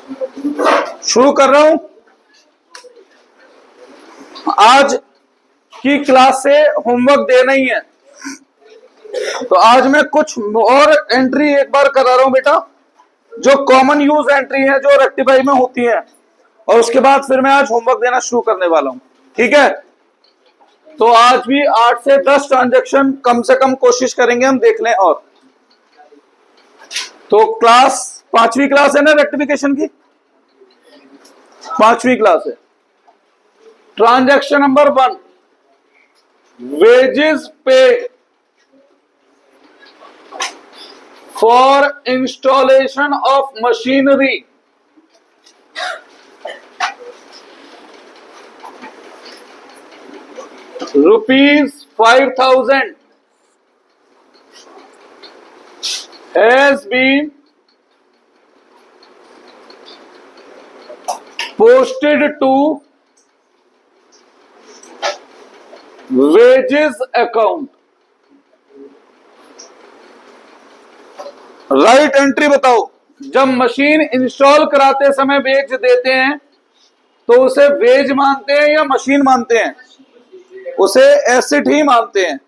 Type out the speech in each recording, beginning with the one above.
शुरू कर रहा हूं। आज की क्लास से होमवर्क देना ही है, तो आज मैं कुछ और एंट्री एक बार करा रहा हूं बेटा, जो कॉमन यूज एंट्री है, जो रेक्टिफाई में होती है, और उसके बाद फिर मैं आज होमवर्क देना शुरू करने वाला हूं। ठीक है, तो आज भी 8 से 10 ट्रांजैक्शन कम से कम कोशिश करेंगे हम देख लें। और तो क्लास 5वीं क्लास है ना रेक्टिफिकेशन की, 5वीं क्लास है। ट्रांजैक्शन नंबर 1, वेजेस पे for installation of machinery ₹5,000 has been posted to wages account। Right entry बताओ। जब मशीन इंस्टॉल कराते समय वेज देते हैं तो उसे वेज मानते हैं या मशीन मानते हैं? उसे एसेट ही मानते हैं।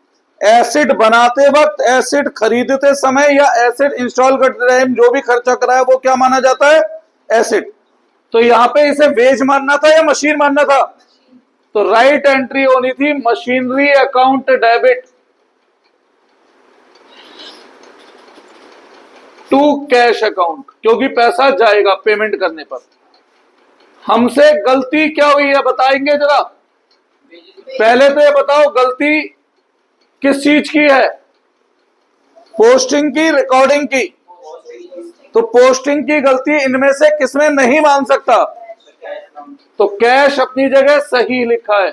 एसेट बनाते वक्त, एसेट खरीदते समय या एसेट इंस्टॉल करते टाइम जो भी खर्चा कराया वो क्या माना जाता है? एसेट। तो यहां पे इसे वेज मानना था या मशीन मानना था? तो राइट एंट्री होनी थी machinery account debit to cash account, क्योंकि पैसा जाएगा पेमेंट करने पर। हमसे गलती क्या हुई है बताएंगे जरा? पहले तो ये बताओ गलती किस चीज की है? पोस्टिंग की, रिकॉर्डिंग की? तो पोस्टिंग की गलती इनमें से किसमें नहीं मान सकता? तो कैश अपनी जगह सही लिखा है,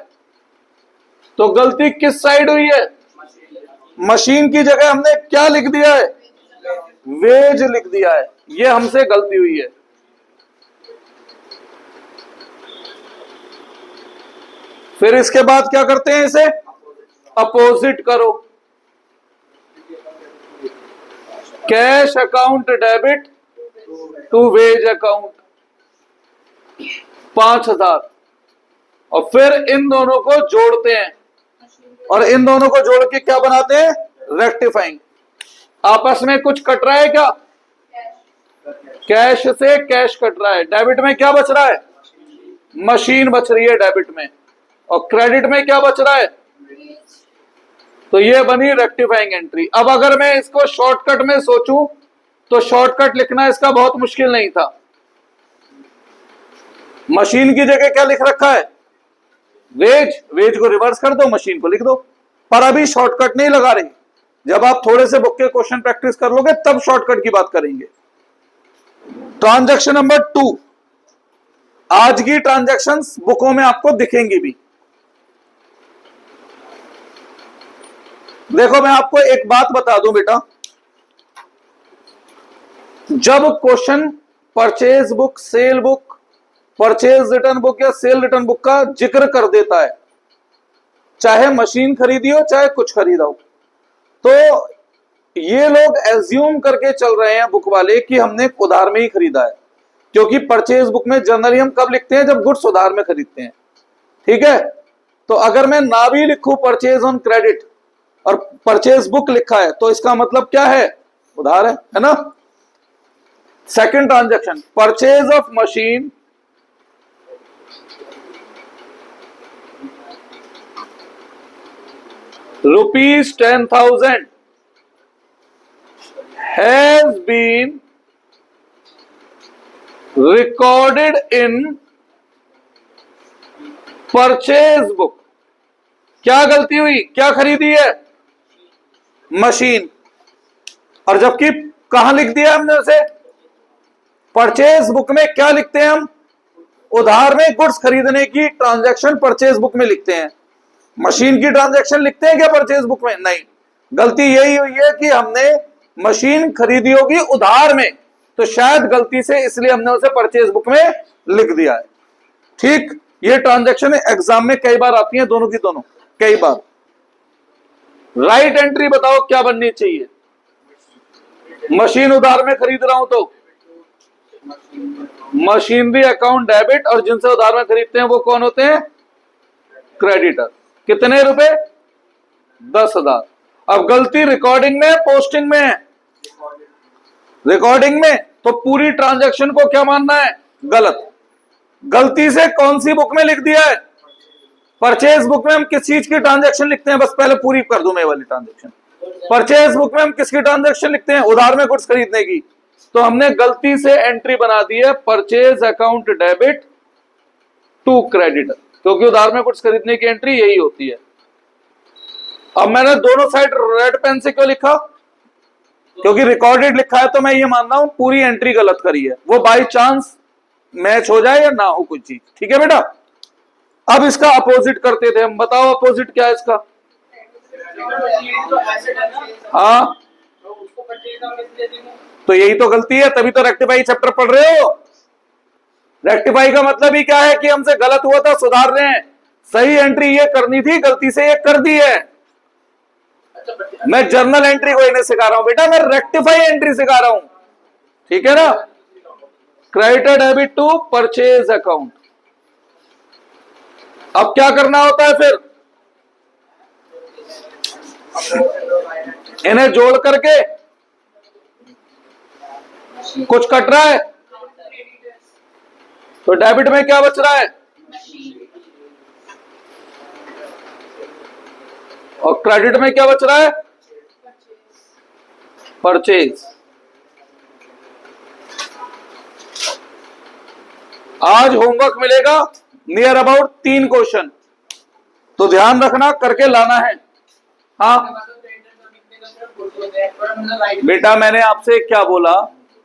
तो गलती किस साइड हुई है? मशीन की जगह हमने क्या लिख दिया है? वेज लिख दिया है। ये हमसे गलती हुई है। फिर इसके बाद क्या करते हैं? इसे अपोजिट करो। Cash account debit to wage account 5,000, और फिर इन दोनों को जोड़ते हैं, और इन दोनों को जोड़ के क्या बनाते हैं? रेक्टिफाइंग। आपस में कुछ कट रहा है क्या? कैश से कैश कट रहा है। डेबिट में क्या बच रहा है? मशीन बच रही है डेबिट में। और क्रेडिट में क्या बच रहा है? तो ये बनी रेक्टिफाइंग एंट्री। अब अगर मैं इसको शॉर्टकट में सोचूं तो शॉर्टकट लिखना इसका बहुत मुश्किल नहीं था। मशीन की जगह क्या लिख रखा है? वेज। वेज को रिवर्स कर दो, मशीन को लिख दो। पर अभी शॉर्टकट नहीं लगा रही। जब आप थोड़े से बुक के क्वेश्चन प्रैक्टिस कर लोगे तब शॉर्टकट की बात करेंगे। ट्रांजैक्शन नंबर 2, आज की ट्रांजैक्शंस बुकों में आपको दिखेंगी भी। देखो मैं आपको एक बात बता दूं बेटा, जब question purchase book, cell book, purchase return book या सेल रिटर्न बुक का जिक्र कर देता है, चाहे मशीन खरीदी हो चाहे कुछ खरीदा हो, तो ये लोग एज्यूम करके चल रहे हैं बुक वाले कि हमने उधार में ही खरीदा है, क्योंकि परचेज बुक में जनरली हम कब लिखते हैं? जब गुड्स उधार में खरीदते हैं। ठीक है, तो अगर मैं ना भी लिखूं परचेज ऑन क्रेडिट और परचेज बुक लिखा है तो इसका मतलब क्या है? उधार है ना। Second transaction, purchase of machine ₹10,000 has been recorded in purchase book. क्या गलती हुई? क्या खरीदी है? मशीन। और जबकि कहां लिख दिया हमने उसे? परचेज बुक में क्या लिखते हैं हम? उधार में गुड्स खरीदने की ट्रांजैक्शन परचेज बुक में लिखते हैं। मशीन की ट्रांजैक्शन लिखते हैं क्या परचेज बुक में? नहीं। गलती यही हुई है कि हमने मशीन खरीदी होगी उधार में, तो शायद गलती से इसलिए हमने उसे परचेज बुक में लिख दिया है। ठीक, ये ट्रांजैक्शन एग्जाम में कई बार आती है, दोनों की दोनों, कई बार। राइट एंट्री बताओ क्या बननी चाहिए? मशीन उधार में खरीद रहा हूं तो मशीनरी अकाउंट डेबिट, और जिनसे उधार में खरीदते हैं वो कौन होते हैं? क्रेडिटर। कितने रुपए? 10,000। अब गलती रिकॉर्डिंग में, पोस्टिंग में है? रिकॉर्डिंग में। तो पूरी ट्रांजैक्शन को क्या मानना है? गलत। गलती से कौन सी बुक में लिख दिया है? परचेज बुक में हम किस चीज की ट्रांजैक्शन लिखते हैं? बस पहले पूरी कर दूं मैं वाली ट्रांजैक्शन। परचेज बुक में हम किसकी ट्रांजैक्शन लिखते हैं? उधार में गुड्स खरीदने की। तो हमने गलती से एंट्री बना दी है purchase account debit to creditor, क्योंकि उधार में गुड्स खरीदने की एंट्री यही होती है। अब मैंने दोनों साइड रेड पेन से क्यों लिखा? क्योंकि रिकॉर्डेड लिखा है, तो मैं ये मान रहा हूं पूरी एंट्री गलत करी है, वो बाई चांस मैच हो जाए या ना हो कुछ चीज। ठीक है बेटा। अब इसका अपोजिट करते थे हम, बताओ अपोजिट क्या है इसका? हाँ, तो यही तो गलती है, तभी तो रेक्टिफाई चैप्टर पढ़ रहे हो। रेक्टिफाई का मतलब ही क्या है? कि हमसे गलत हुआ था, सुधार रहे हैं। सही एंट्री ये करनी थी, गलती से ये कर दी है। मैं जर्नल एंट्री को इन्हें सिखा रहा हूं बेटा, मैं रेक्टिफाई एंट्री सिखा रहा हूं। ठीक है ना? Creditor debit to purchase account. अब क्या करना होता है फिर? इन्हें जोड़ करके कुछ कट रहा है, तो डेबिट में क्या बच रहा है? और क्रेडिट में क्या बच रहा है? परचेज। आज होमवर्क मिलेगा नियर अबाउट 3 क्वेश्चन, तो ध्यान रखना, करके लाना है। हाँ बेटा, मैंने आपसे क्या बोला?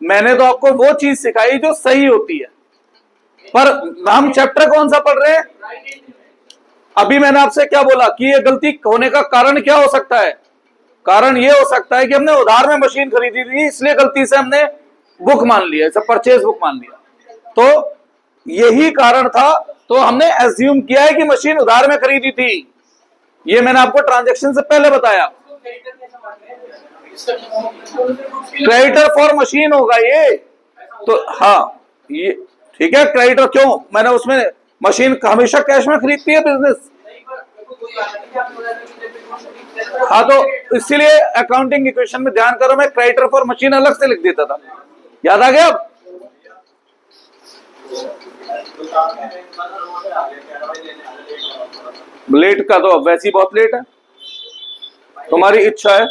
मैंने तो आपको वो चीज सिखाई जो सही होती है, पर हम चैप्टर कौन सा पढ़ रहे हैं? अभी मैंने आपसे क्या बोला कि ये गलती होने का कारण क्या हो सकता है? कारण ये हो सकता है कि हमने उधार में मशीन खरीदी थी, इसलिए गलती से हमने बुक मान लिया, इसे परचेज बुक मान लिया। तो यही कारण था, तो हमने एज्यूम किया है कि मशीन उधार में खरीदी थी। ये मैंने आपको ट्रांजैक्शन से पहले बताया। क्रेडिटर फॉर मशीन होगा ये तो। हाँ, ये ठीक है। क्रेडिटर क्यों? मैंने उसमें मशीन हमेशा कैश में खरीदती है बिजनेस। हाँ, तो इसीलिए अकाउंटिंग इक्वेशन में ध्यान करो, मैं क्रेडिटर फॉर मशीन अलग से लिख देता था। याद आ गया? अब लेट का तो अब वैसे ही बहुत लेट है, तुम्हारी इच्छा है,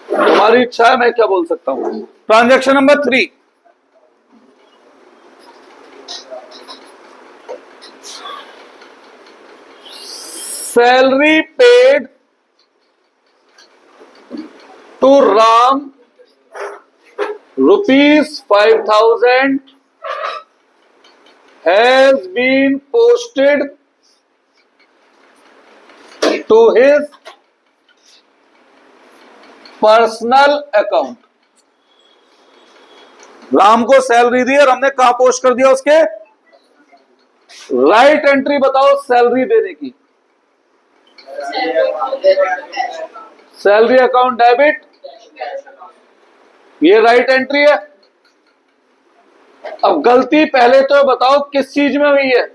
तुम्हारी इच्छा है, मैं क्या बोल सकता हूं। Transaction number 3, salary paid to Ram ₹5,000 has been posted to his personal account. राम को सैलरी दी और हमने कहां पोस्ट कर दिया? उसके राइट एंट्री बताओ सैलरी देने की। सैलरी अकाउंट डेबिट, ये राइट एंट्री है। अब गलती पहले तो बताओ किस चीज में हुई है?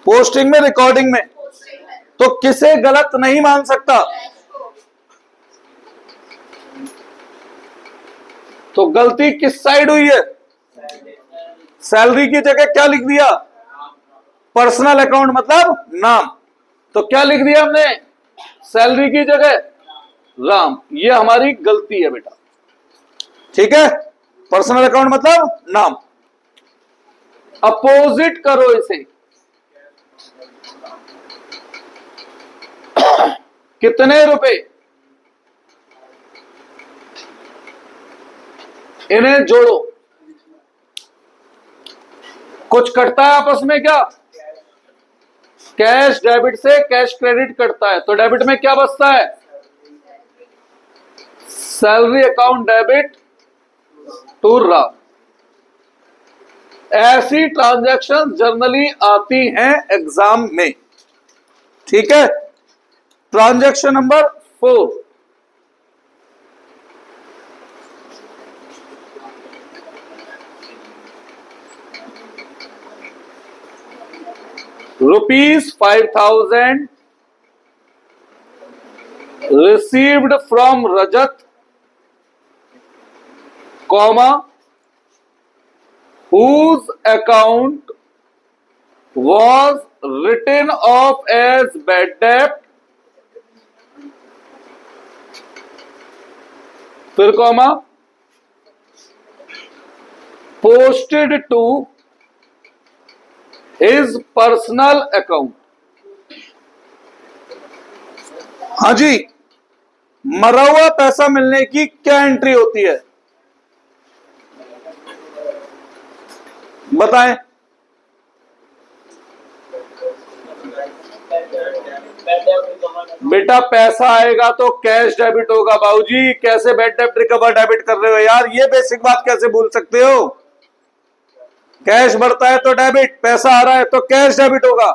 पोस्टिंग में, रिकॉर्डिंग में। तो किसे गलत नहीं मान सकता? तो गलती किस साइड हुई है? सैलरी की जगह क्या लिख दिया? पर्सनल अकाउंट मतलब नाम। तो क्या लिख दिया हमने? सैलरी की जगह राम। ये हमारी गलती है बेटा। ठीक है? पर्सनल अकाउंट मतलब नाम। अपोजिट करो इसे। कितने रुपए? इन्हें जोड़ो। कुछ कटता है आपस में क्या? कैश डेबिट से कैश क्रेडिट कटता है, तो डेबिट में क्या बचता है? Salary account debit to Ram. ऐसी ट्रांजैक्शन जनरली आती हैं एग्जाम में। ठीक है? Transaction number 4, ₹5,000 received from Rajat, comma, whose account was written off as bad debt, फिर comma, posted to his personal account। हाँ जी, मरा हुआ पैसा मिलने की क्या एंट्री होती है बताएं। बेटा पैसा आएगा तो कैश डेबिट होगा। बाबूजी कैसे बैड डेब्ट रिकवर डेबिट कर रहे हो यार, ये बेसिक बात कैसे भूल सकते हो। कैश बढ़ता है तो डेबिट, पैसा आ रहा है तो कैश डेबिट होगा।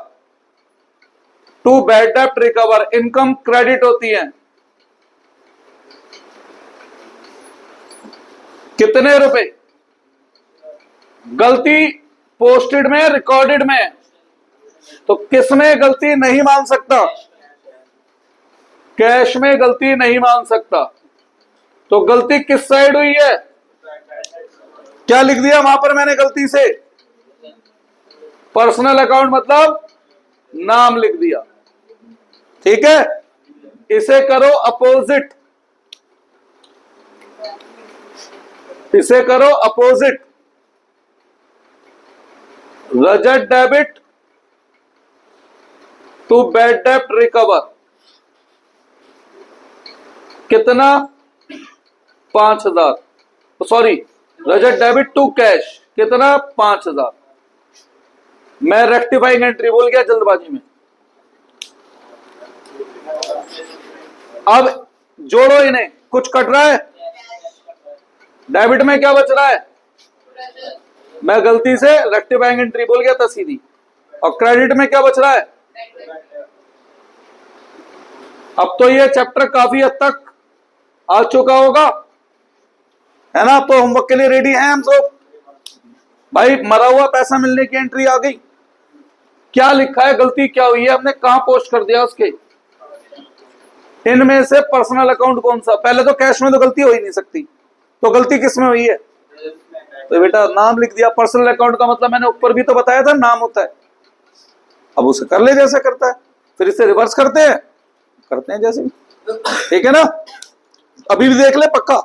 टू बैड डेब्ट रिकवर, इनकम क्रेडिट होती है। कितने रुपए? गलती पोस्टेड में, रिकॉर्डेड में, तो किस में गलती नहीं मान सकता? कैश में गलती नहीं मान सकता। तो गलती किस साइड हुई है? क्या लिख दिया वहां पर मैंने गलती से? पर्सनल अकाउंट मतलब नाम लिख दिया। ठीक है, इसे करो अपोजिट, इसे करो opposite. Rajat debit to bad डेब्ट रिकवर, कितना? 5,000। Sorry, Rajat debit to cash कितना? 5,000। मैं रेक्टिफाइंग एंट्री बोल गया जल्दबाजी में। अब जोड़ो इन्हें, कुछ कट रहा है? डेबिट में क्या बच रहा है? मैं गलती से रेक्टिफाइंग एंट्री बोल गया था सीधी। और क्रेडिट में क्या बच रहा है? अब तो ये चैप्टर काफी हद तक आ चुका होगा, है ना? तो होमवर्क के लिए रेडी हैं हम सब? भाई मरा हुआ पैसा मिलने की एंट्री आ गई। क्या लिखा है, गलती क्या हुई है, हमने कहां पोस्ट कर दिया उसके? इनमें से पर्सनल अकाउंट कौन सा? पहले तो कैश में तो गलती हो ही नहीं सकती, तो गलती किस में हुई है? तो बेटा नाम लिख दिया। पर्सनल अकाउंट का मतलब मैंने ऊपर भी तो बताया था, नाम होता है। अब उसे कर ले जैसे करता है, फिर इसे रिवर्स करते हैं जैसे। ठीक है ना? अभी भी देख ले पक्का।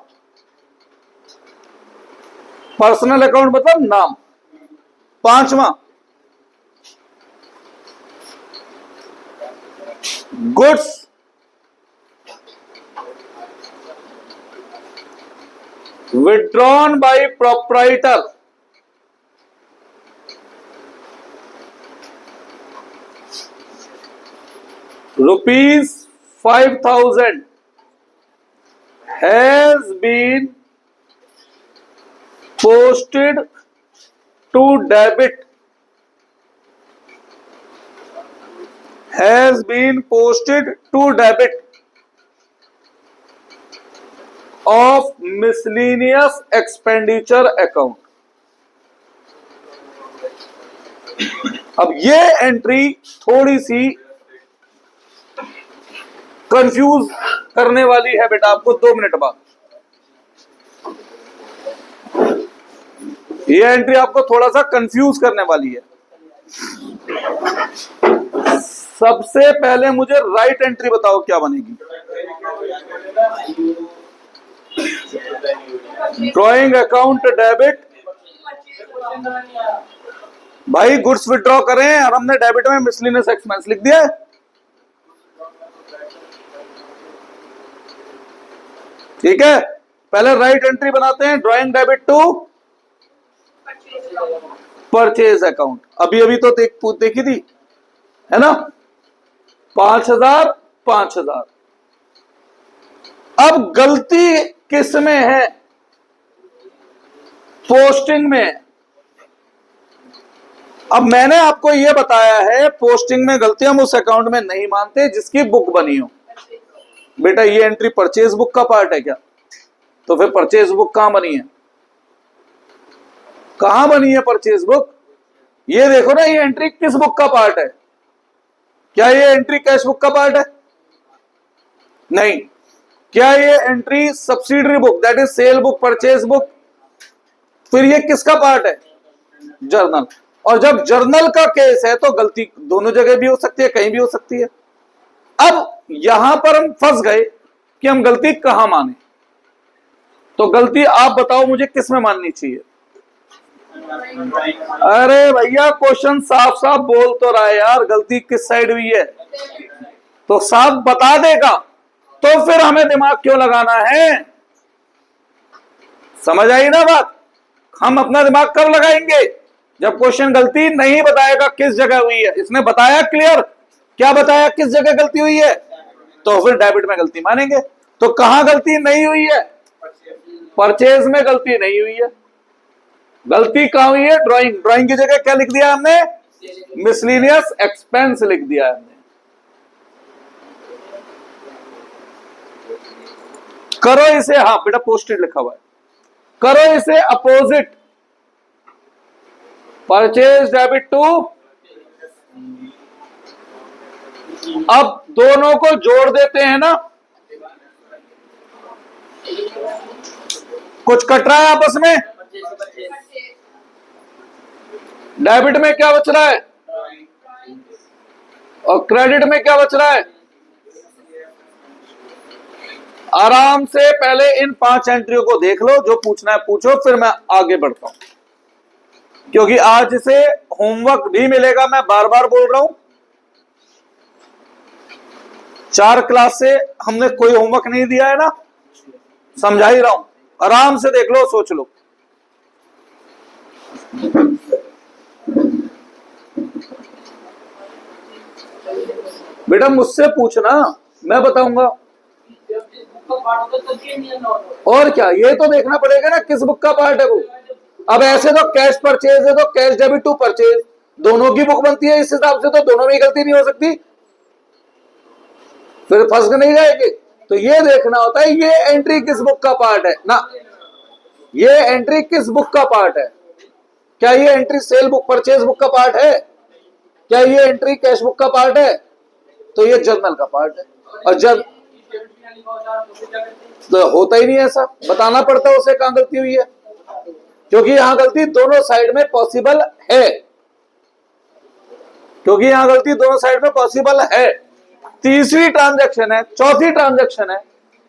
पर्सनल अकाउंट मतलब नाम। 5वां, goods withdrawn by proprietor, ₹5,000 has been posted to debit, has been posted to debit of miscellaneous expenditure account। अब ये एंट्री थोड़ी सी कंफ्यूज करने वाली है बेटा आपको 2 मिनट बाद। ये एंट्री आपको थोड़ा सा कंफ्यूज करने वाली है। सबसे पहले मुझे राइट एंट्री बताओ क्या बनेगी। ड्रॉइंग अकाउंट डेबिट, भाई गुड्स विड्रॉ करें और हमने डेबिट में मिसलिनियस एक्सपेंस लिख दिया है। ठीक है, पहले राइट एंट्री बनाते हैं। Drawing debit to purchase account, अभी अभी तो देखी थी, है ना? 5,000 5,000। अब गलती किस में है? पोस्टिंग में। अब मैंने आपको यह बताया है पोस्टिंग में गलती हम उस अकाउंट में नहीं मानते जिसकी बुक बनी हो। बेटा ये एंट्री परचेज बुक का पार्ट है क्या? तो फिर परचेज बुक कहां बनी है? कहां बनी है परचेज बुक? ये देखो ना, ये एंट्री किस बुक का पार्ट है? क्या ये एंट्री कैश बुक का पार्ट है? नहीं। क्या ये entry subsidiary book that is cell book, purchase book? फिर ये किसका पार्ट है? जर्नल। और जब जर्नल का केस है तो गलती दोनों जगह भी हो सकती है, कहीं भी हो सकती है। अब यहां पर हम फंस गए कि हम गलती कहां माने। तो गलती आप बताओ मुझे किस में माननी चाहिए? अरे भैया क्वेश्चन साफ साफ बोल तो रहा है यार, गलती किस साइड हुई है तो साफ बता देगा, तो फिर हमें दिमाग क्यों लगाना है? समझ आई ना बात? हम अपना दिमाग कब लगाएंगे? जब क्वेश्चन गलती नहीं बताएगा किस जगह हुई है। इसने बताया क्लियर, क्या बताया किस जगह गलती हुई है, तो फिर डेबिट में गलती मानेंगे। तो कहां गलती नहीं हुई है? परचेज में गलती नहीं हुई है। गलती कहां हुई है? ड्राइंग। ड्राइंग की जगह क्या लिख दिया हमने? मिसलिनियस एक्सपेंस लिख दिया हमने। करो इसे, हाँ बेटा पोस्टेड लिखा हुआ है, करो इसे अपोजिट, परचेज डेबिट टू। अब दोनों को जोड़ देते हैं ना, कुछ कट रहा है आपस में? डेबिट में क्या बच रहा है और क्रेडिट में क्या बच रहा है? आराम से पहले इन 5 एंट्रियों को देख लो, जो पूछना है पूछो, फिर मैं आगे बढ़ता हूं, क्योंकि आज इसे होमवर्क भी मिलेगा। मैं बार बार बोल रहा हूं, 4 क्लास से हमने कोई होमवर्क नहीं दिया है ना, समझा ही रहा हूं। आराम से देख लो, सोच लो। बेटा मुझसे पूछना, मैं बताऊंगा। और क्या, ये तो देखना पड़ेगा ना किस बुक का पार्ट है वो। अब ऐसे तो कैश परचेज है तो कैश डेबिट टू परचेज, दोनों की बुक बनती है, इस हिसाब से तो दोनों में गलती नहीं हो सकती, फिर फंस नहीं जाएगी। तो ये देखना होता है ये एंट्री किस बुक का पार्ट है ना, ये एंट्री किस बुक का पार्ट है। क्या ये entry cell book purchase book का पार्ट है? क्या ये एंट्री कैश बुक का पार्ट है? तो ये जर्नल का पार्ट है। और जब तो होता ही नहीं ऐसा, बताना पड़ता है उसे कहां गलती हुई है, क्योंकि यहां गलती दोनों साइड में पॉसिबल है, क्योंकि यहां गलती दोनों साइड में पॉसिबल है। तीसरी ट्रांजैक्शन है, चौथी ट्रांजैक्शन है,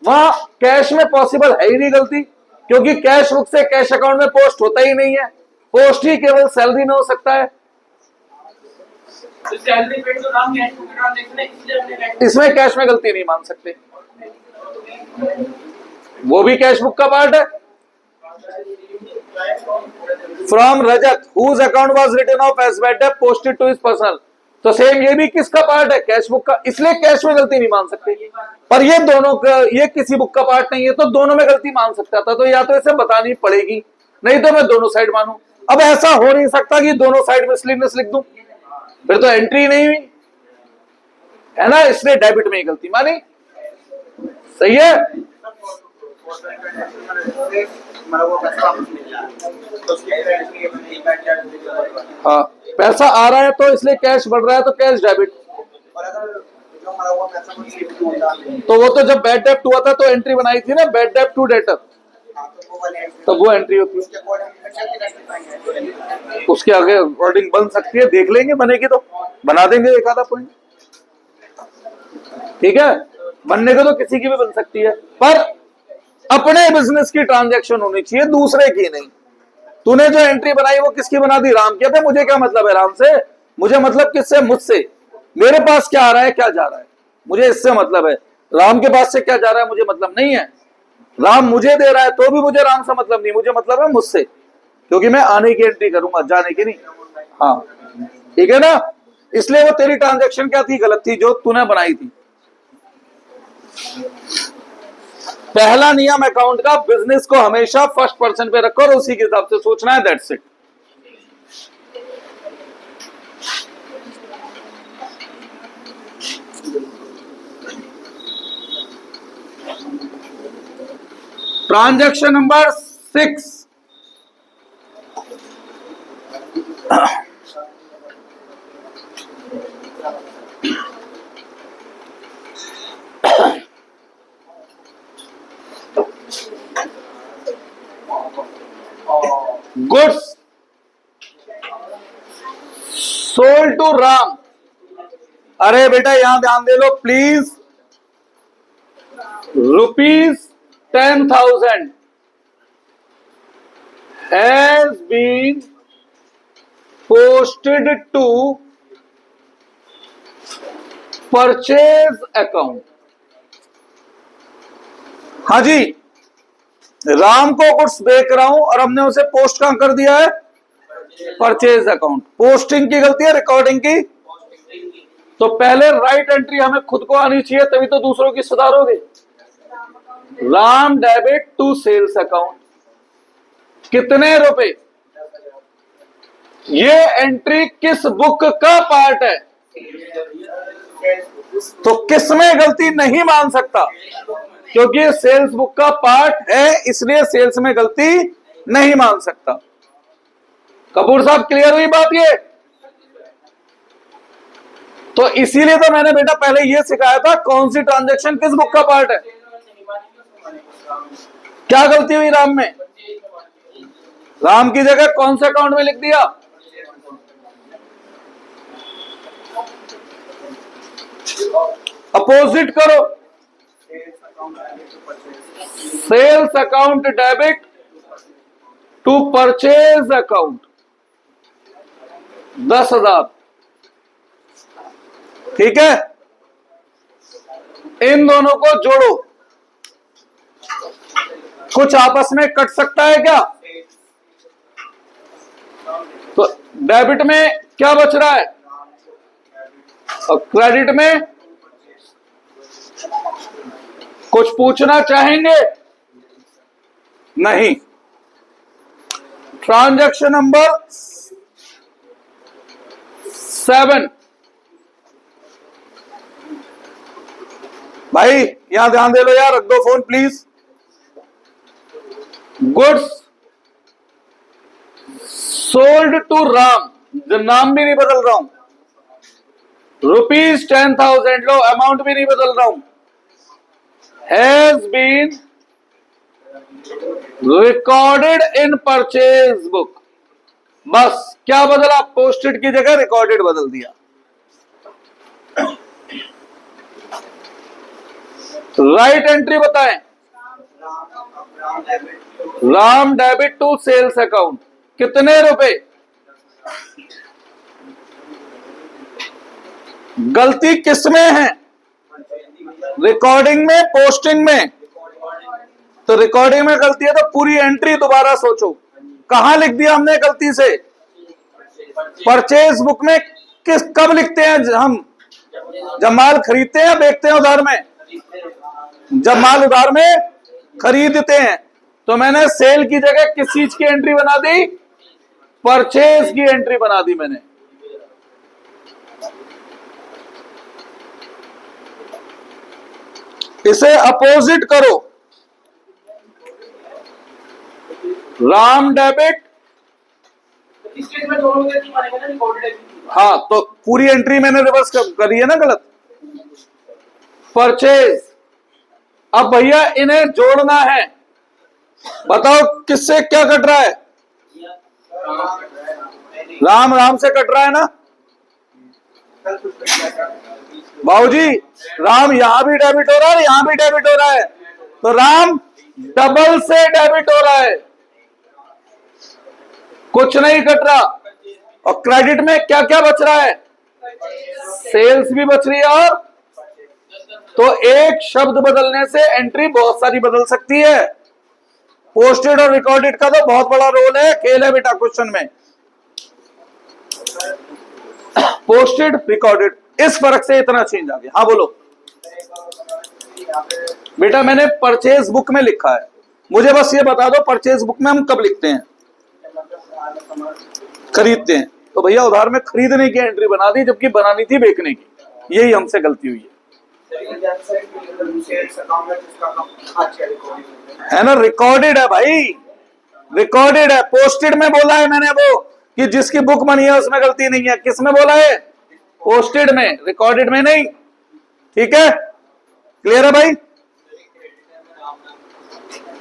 वहां कैश में पॉसिबल है ही नहीं गलती, क्योंकि कैश बुक से कैश अकाउंट में पोस्ट होता ही नहीं है, पोस्ट ही केवल सैलरी में हो सकता है। इसमें कैश में गलती नहीं मान सकते, वो भी कैश बुक का पार्ट है। From Rajat whose account was written off as bad debt posted to his personal, तो सेम ये भी किसका पार्ट है? कैश बुक का, इसलिए कैश में गलती नहीं मान सकते। पर ये दोनों का, ये किसी बुक का पार्ट नहीं है, तो दोनों में गलती मान सकता था, तो या तो इसे बतानी पड़ेगी, नहीं तो मैं दोनों साइड मानूं। अब ऐसा हो नहीं सकता कि दोनों साइड में स्लीवलेस लिख दूं, फिर तो एंट्री नहीं हुई है ना, इसलिए डेबिट में ही गलती मानी। सही है। हाँ, पैसा आ रहा है तो इसलिए कैश बढ़ रहा है, तो कैश डेबिट। तो वो तो जब बैड डेब्ट हुआ था तो एंट्री बनाई थी ना, बैड डेब्ट टू डेटर, तो वो एंट्री होती है। उसके आगे अकॉर्डिंग बन सकती है, देख लेंगे, बनेगी तो बना देंगे एक आधा पॉइंट, ठीक है। बनने को तो किसी की भी बन सकती है, पर अपने बिजनेस की ट्रांजैक्शन होनी चाहिए, दूसरे की नहीं। तूने जो एंट्री बनाई वो किसकी बना दी? राम के पे। मुझे क्या मतलब है राम से? मुझे मतलब किससे? मुझसे। मेरे पास क्या आ रहा है, क्या जा रहा है, मुझे इससे मतलब है। राम के पास से क्या जा रहा है मुझे मतलब नहीं है। राम मुझे दे रहा है तो भी मुझे राम से मतलब नहीं, मुझे मतलब है मुझसे, क्योंकि मैं आने की एंट्री करूंगा, जाने की नहीं। हाँ ठीक है ना, इसलिए वो तेरी ट्रांजैक्शन क्या थी? गलत थी, जो तूने बनाई थी। पहला नियम अकाउंट का, बिजनेस को हमेशा फर्स्ट पर्सन पे रखो और उसी के हिसाब से सोचना है, that's it. Transaction number 6, goods sold to Ram. अरे बेटा यहां ध्यान दे लो please. ₹10,000 has been posted to purchase account। हाँ जी, राम को गुड्स बेच रहा हूं और हमने उसे पोस्ट कहां कर दिया है? Purchase account. पोस्टिंग की गलती है, रिकॉर्डिंग की? तो पहले राइट एंट्री हमें खुद को आनी चाहिए, तभी तो दूसरों की सुधारोगे। Ram debit to sales account, कितने रुपए? ये एंट्री किस बुक का पार्ट है? तो किसमें गलती नहीं मान सकता? क्योंकि सेल्स बुक का पार्ट है, इसलिए सेल्स में गलती नहीं मान सकता। कपूर साहब क्लियर हुई बात ये? तो इसीलिए तो मैंने बेटा पहले ये सिखाया था कौन सी ट्रांजैक्शन किस बुक का पार्ट है। क्या गलती हुई राम में? राम की जगह कौन से अकाउंट में लिख दिया? अपोजिट करो। Sales account debit to purchase account 10,000। ठीक है, इन दोनों को जोड़ो। कुछ आपस में कट सकता है क्या? तो डेबिट में क्या बच रहा है और क्रेडिट में? कुछ पूछना चाहेंगे? नहीं। Transaction number 7। भाई यहां ध्यान दे लो यार, रख दो phone please. Goods sold to Ram, नाम भी नहीं बदल रहा हूं, ₹10,000 लो, अमाउंट भी नहीं बदल रहा हूं। Has been recorded in purchase book. बस क्या बदला? पोस्टेड की जगह रिकॉर्डेड बदल दिया। राइट एंट्री बताएं। Ram debit to sales account, कितने रुपए? गलती किसमें है? रिकॉर्डिंग में, पोस्टिंग में? तो रिकॉर्डिंग में गलती है तो पूरी एंट्री दोबारा सोचो, कहां लिख दिया हमने गलती से? परचेज बुक में। किस कब लिखते हैं हम? जब माल खरीदते हैं, बेचते हैं उधार में? जब माल उधार में खरीदते हैं। तो मैंने सेल की जगह किस चीज की एंट्री बना दी? परचेज की एंट्री बना दी मैंने। इसे अपोजिट करो। राम डेबिट, हाँ तो पूरी एंट्री मैंने रिवर्स करी है ना गलत। परचेज। अब भैया इन्हें जोड़ना है, बताओ किससे क्या कट रहा है? राम राम से कट रहा है ना बाबूजी? राम यहां भी डेबिट हो रहा है, यहां भी डेबिट हो रहा है, तो राम डबल से डेबिट हो रहा है, कुछ नहीं कट रहा। और क्रेडिट में क्या क्या बच रहा है? सेल्स भी बच रही है। और तो एक शब्द बदलने से एंट्री बहुत सारी बदल सकती है। पोस्टेड और रिकॉर्डेड का तो बहुत बड़ा रोल है, खेल है बेटा क्वेश्चन में। पोस्टेड रिकॉर्डेड, इस फर्क से इतना चेंज आ गया। हाँ बोलो बेटा, मैंने परचेज बुक में लिखा है, मुझे बस ये बता दो परचेज बुक में हम कब लिखते हैं? खरीदते हैं। तो भैया उधार में खरीदने की एंट्री बना दी, जबकि बनानी थी बेचने की। यही हमसे गलती हुई है ना। रिकॉर्डेड है भाई, रिकॉर्डेड है। पोस्टेड में बोला है मैंने वो कि जिसकी बुक बनी है उसमें गलती नहीं है। किस में बोला है? पोस्टेड में, रिकॉर्डेड में नहीं। ठीक है, क्लियर है भाई?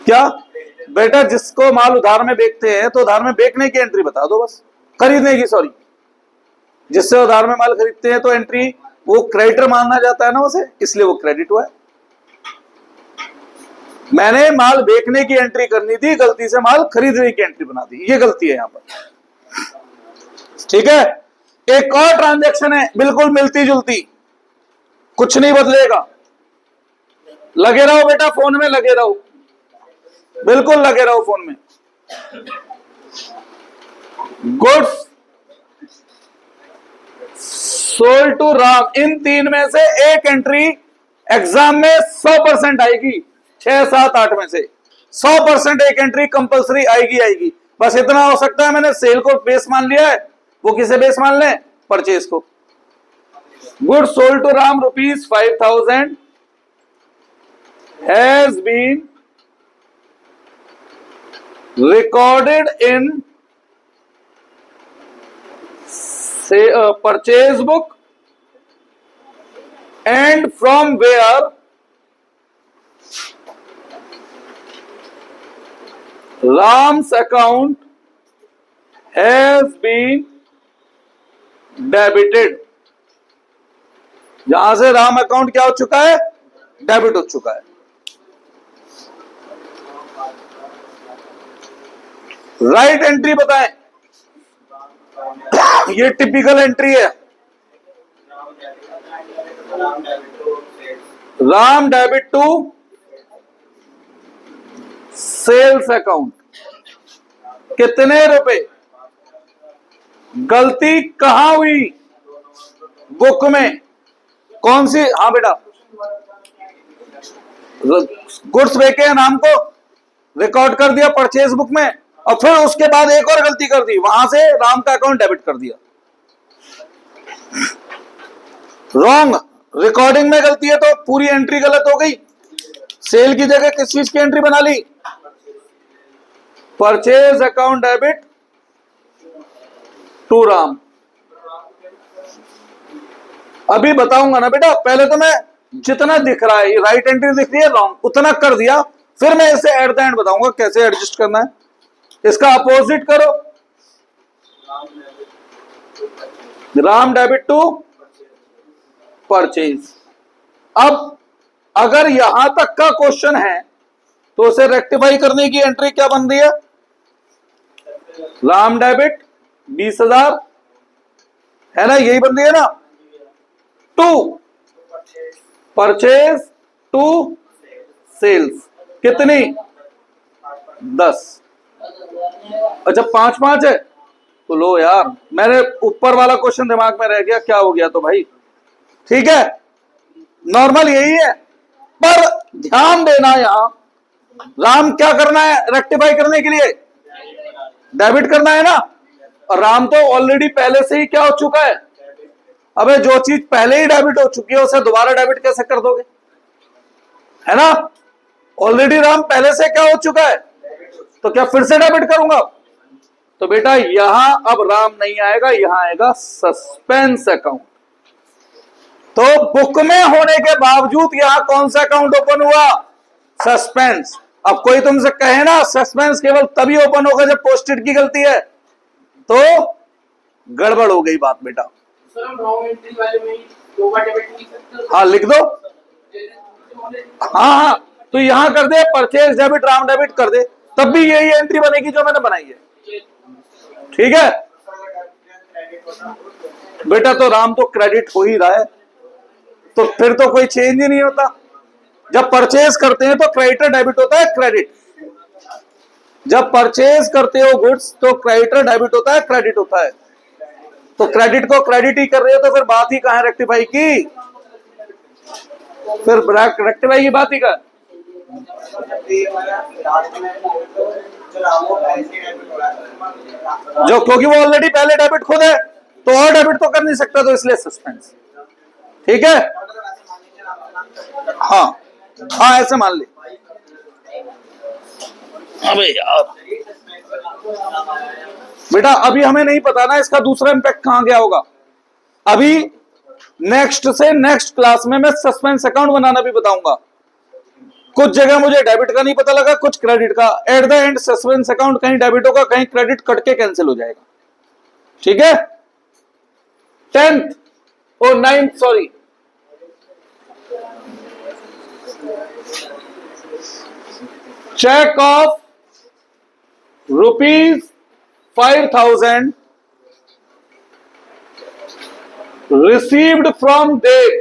क्या बेटा जिसको माल उधार में बेचते हैं तो उधार में बेचने की एंट्री बता दो बस, खरीदने की सॉरी, जिससे उधार में माल खरीदते हैं तो एंट्री वो क्रेडिटर माना जाता है ना उसे, इसलिए वो क्रेडिट हुआ है। मैंने माल बेचने की एंट्री करनी थी, गलती से माल खरीदने की एंट्री बना दी, ये गलती है यहां पर। ठीक है, एक और ट्रांजैक्शन है बिल्कुल मिलती जुलती, कुछ नहीं बदलेगा। लगे रहो बेटा फोन में, लगे रहो, बिल्कुल लगे रहो फोन में। गुड्स सोल्ड टू राम, इन तीन में से एक एंट्री एग्जाम में 100% आएगी, 6, 7, 8 में से 100% एक एंट्री कंपलसरी आएगी। बस इतना हो सकता है, मैंने सेल को बेस मान लिया है, वो किसे बेस मान ले, परचेज को। Goods sold to Ram ₹5,000 has been recorded in say purchase book and from where Ram's account has been debited, जहां से राम अकाउंट क्या हो चुका है, डेबिट हो चुका है। राइट एंट्री बताएं, ये टिपिकल एंट्री है। Ram debit to sales account, कितने रुपए, गलती कहां हुई, बुक में, कौन सी, हाँ बेटा, गुड्स बेचे हैं नाम को, रिकॉर्ड कर दिया परचेज बुक में, और फिर उसके बाद एक और गलती कर दी, वहां से राम का अकाउंट डेबिट कर दिया। रॉन्ग, रिकॉर्डिंग में गलती है तो पूरी एंट्री गलत हो गई। सेल की जगह किस चीज की एंट्री बना ली, purchase account debit to Ram. अभी बताऊंगा ना बेटा, पहले तो मैं जितना दिख रहा है राइट एंट्री दिख रही है रॉन्ग, उतना कर दिया, फिर मैं इसे एट द एंड बताऊंगा कैसे एडजस्ट करना है। इसका अपोजिट करो, राम डेबिट टू परचेज। अब अगर यहां तक का क्वेश्चन है तो उसे रेक्टिफाई करने की एंट्री क्या बन रही है, राम डेबिट 20,000 है ना, यही बन रही है ना, टू परचेज टू सेल्स, कितनी, 10। अच्छा 5-5 है तो लो यार, मेरे ऊपर वाला क्वेश्चन दिमाग में रह गया, क्या हो गया तो भाई, ठीक है, नॉर्मल यही है। पर ध्यान देना, यहां राम क्या करना है रेक्टिफाई करने के लिए, डेबिट करना है ना, और राम तो ऑलरेडी पहले से ही क्या हो चुका है। अबे जो चीज पहले ही डेबिट हो चुकी है उसे दोबारा डेबिट कैसे कर दोगे, है ना, ऑलरेडी राम पहले से क्या हो चुका है, तो क्या फिर से डेबिट करूंगा, तो बेटा यहां अब राम नहीं आएगा, यहां आएगा सस्पेंस अकाउंट। तो बुक में होने के बावजूद यहां कौन सा अकाउंट ओपन हुआ, सस्पेंस। अब कोई तुमसे कहे ना सस्पेंस केवल तभी ओपन होगा जब पोस्टेड की गलती है, तो गड़बड़ हो गई बात बेटा। हाँ लिख दो, हाँ, तो यहां कर दे परचेज डेबिट राम डेबिट कर दे, तब भी यही एंट्री बनेगी जो मैंने बनाई है, ठीक है बेटा। तो राम तो क्रेडिट हो ही रहा है, तो फिर तो कोई चेंज ही नहीं होता। जब परचेज करते हैं तो क्रेडिटर डेबिट होता है, क्रेडिट। जब परचेज करते हो गुड्स तो क्रेडिटर डेबिट होता है, क्रेडिट होता है। तो क्रेडिट को क्रेडिट ही कर रहे हो तो फिर बात ही कहां रेक्टिफाई की, फिर रेक्टिफाई की बात ही का। जो क्योंकि वो ऑलरेडी पहले डेबिट खुद है तो और डेबिट तो कर नहीं सकता, तो इसलिए सस्पेंस, ठीक है। हाँ हाँ ऐसे मान ले। अबे यार बेटा अभी हमें नहीं पता ना इसका दूसरा इंपैक्ट कहां गया होगा। अभी नेक्स्ट से नेक्स्ट क्लास में मैं सस्पेंस अकाउंट बनाना भी बताऊंगा। कुछ जगह मुझे डेबिट का नहीं पता लगा, कुछ क्रेडिट का। At the end suspense account कहीं डेबिट होगा, कहीं क्रेडिट कट के कैंसिल हो जाएगा। ठीक है। 10th और 9th, sorry, cheque of ₹5,000 received from Dev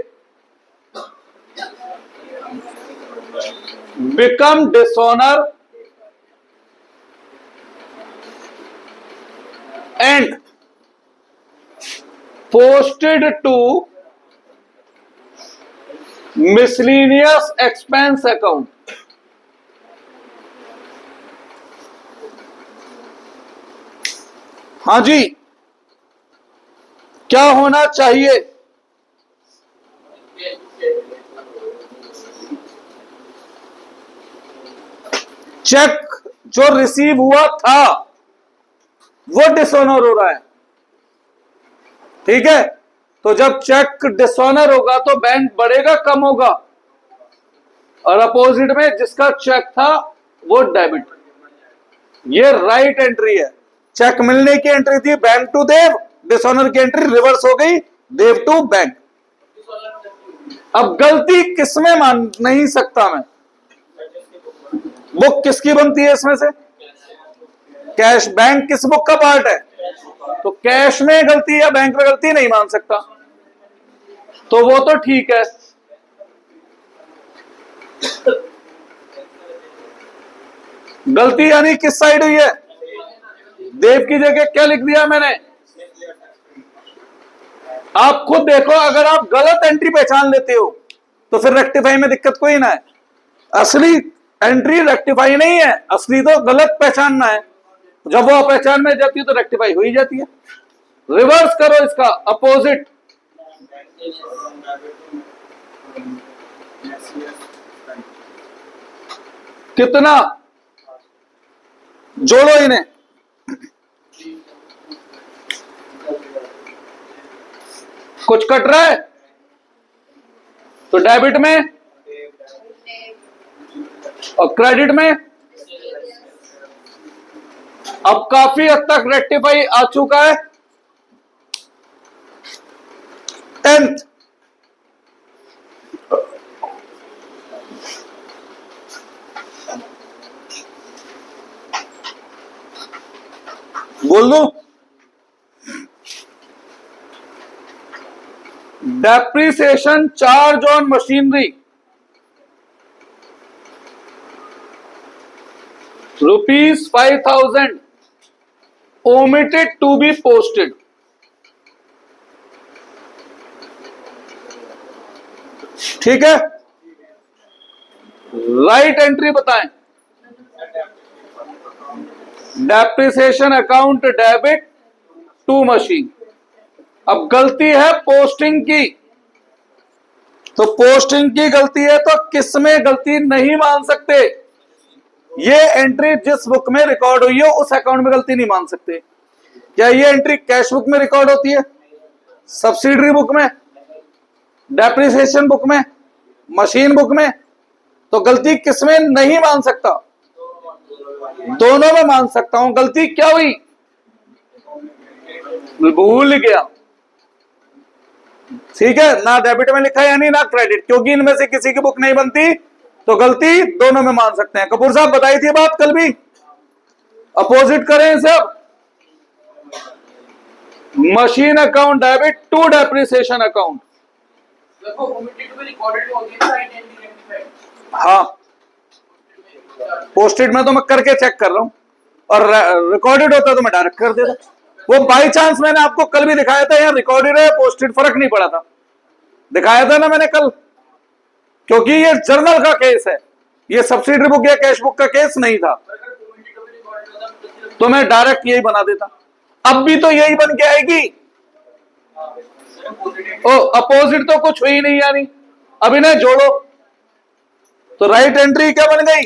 become dishonor and posted to miscellaneous expense account। हाँ जी, क्या होना चाहिए? चेक जो रिसीव हुआ था वो डिसऑनर हो रहा है। ठीक है, तो जब चेक डिसऑनर होगा तो बैंक बढ़ेगा कम होगा, और अपोजिट में जिसका चेक था वो डेबिट। ये राइट एंट्री है। चेक मिलने की एंट्री थी बैंक टू देव, डिसऑनर की एंट्री रिवर्स हो गई, देव टू बैंक। अब गलती किसमें मान नहीं सकता मैं? बुक किसकी बनती है इसमें से? कैश। बैंक किस बुक का पार्ट है? तो कैश में गलती या बैंक में गलती नहीं मान सकता, तो वो तो ठीक है। गलती यानी किस साइड हुई है? देव की जगह क्या लिख दिया मैंने? आप खुद देखो, अगर आप गलत एंट्री पहचान लेते हो तो फिर रेक्टिफाई में दिक्कत कोई ना है। असली एंट्री रेक्टिफाई नहीं है, असली तो गलत पहचानना है। जब वो पहचान में जाती है तो रेक्टिफाई हो ही जाती है। रिवर्स करो इसका, अपोजिट। कितना जोड़ो इन्हें। कुछ कट रहा है तो डेबिट में और क्रेडिट में। अब काफी हद तक रेक्टिफाई आ चुका है। 10th बोल दो, depreciation charge on machinery ₹5,000 omitted to be posted। ठीक है, राइट एंट्री बताएं। Depreciation account debit to machine. अब गलती है पोस्टिंग की, तो पोस्टिंग की गलती है तो किसमें गलती नहीं मान सकते? ये एंट्री जिस बुक में रिकॉर्ड हुई है उस अकाउंट में गलती नहीं मान सकते। क्या ये एंट्री कैश बुक में रिकॉर्ड होती है, सब्सिडरी बुक में, डेप्रिसिएशन बुक में, मशीन बुक में? तो गलती किसमें नहीं मान सकता? दोनों में मान सकता हूं। गलती क्या हुई? भूल गया। ठीक है, ना डेबिट में लिखा यानी ना क्रेडिट, क्योंकि इनमें से किसी की बुक नहीं बनती, तो गलती दोनों में मान सकते हैं। कपूर साहब बताई थी बात कल भी, अपोजिट करें सब। Machine account debit to depreciation account. हाँ, पोस्टेड में तो मैं करके चेक कर रहा हूं, और रिकॉर्डेड होता तो मैं डायरेक्ट कर देता। वो बाई चांस मैंने आपको कल भी दिखाया था, यार रिकॉर्डेड है पोस्टेड फर्क नहीं पड़ा था, दिखाया था ना मैंने कल। क्योंकि ये जर्नल का केस है, ये सब्सिडरी बुक या कैश बुक का केस नहीं था, तो मैं डायरेक्ट यही बना देता। अब भी तो यही बन के आएगी। ओ अपोजिट तो कुछ हुई नहीं, यानी अब इन्हें जोड़ो तो राइट एंट्री क्या बन गई?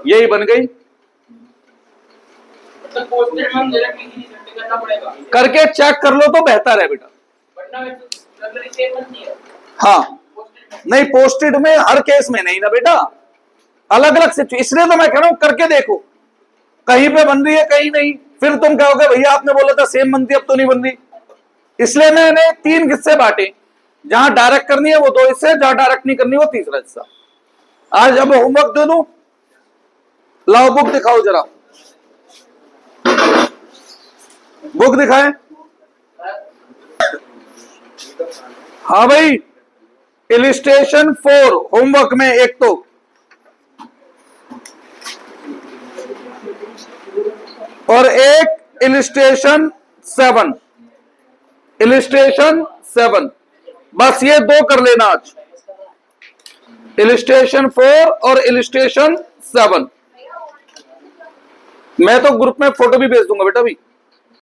यही बन गई। करके चेक कर लो तो बेहतर है बेटा। हाँ, नहीं, पोस्टेड में हर केस में नहीं ना बेटा, अलग अलग सिचुएशन, इसलिए तो मैं कह रहा हूं करके देखो, कहीं पे बन रही है कहीं नहीं, फिर तुम कहोगे भैया आपने बोला था सेम बनती, अब तो नहीं बन रही। इसलिए मैंने 3 हिस्से बांटे, जहां डायरेक्ट करनी है वो 2 हिस्से, जहां डायरेक्ट नहीं करनी वो तीसरा हिस्सा। आज अब होमवर्क दे दूं, लाओ बुक दिखाओ जरा, बुक दिखाएं। हाँ भाई, इलिस्ट्रेशन 4 होमवर्क में एक तो, और एक इलिस्ट्रेशन 7, इलिस्ट्रेशन 7, बस ये 2 कर लेना आज, इलिस्ट्रेशन 4 और इलिस्ट्रेशन 7। मैं तो ग्रुप में फोटो भी भेज दूंगा बेटा भी।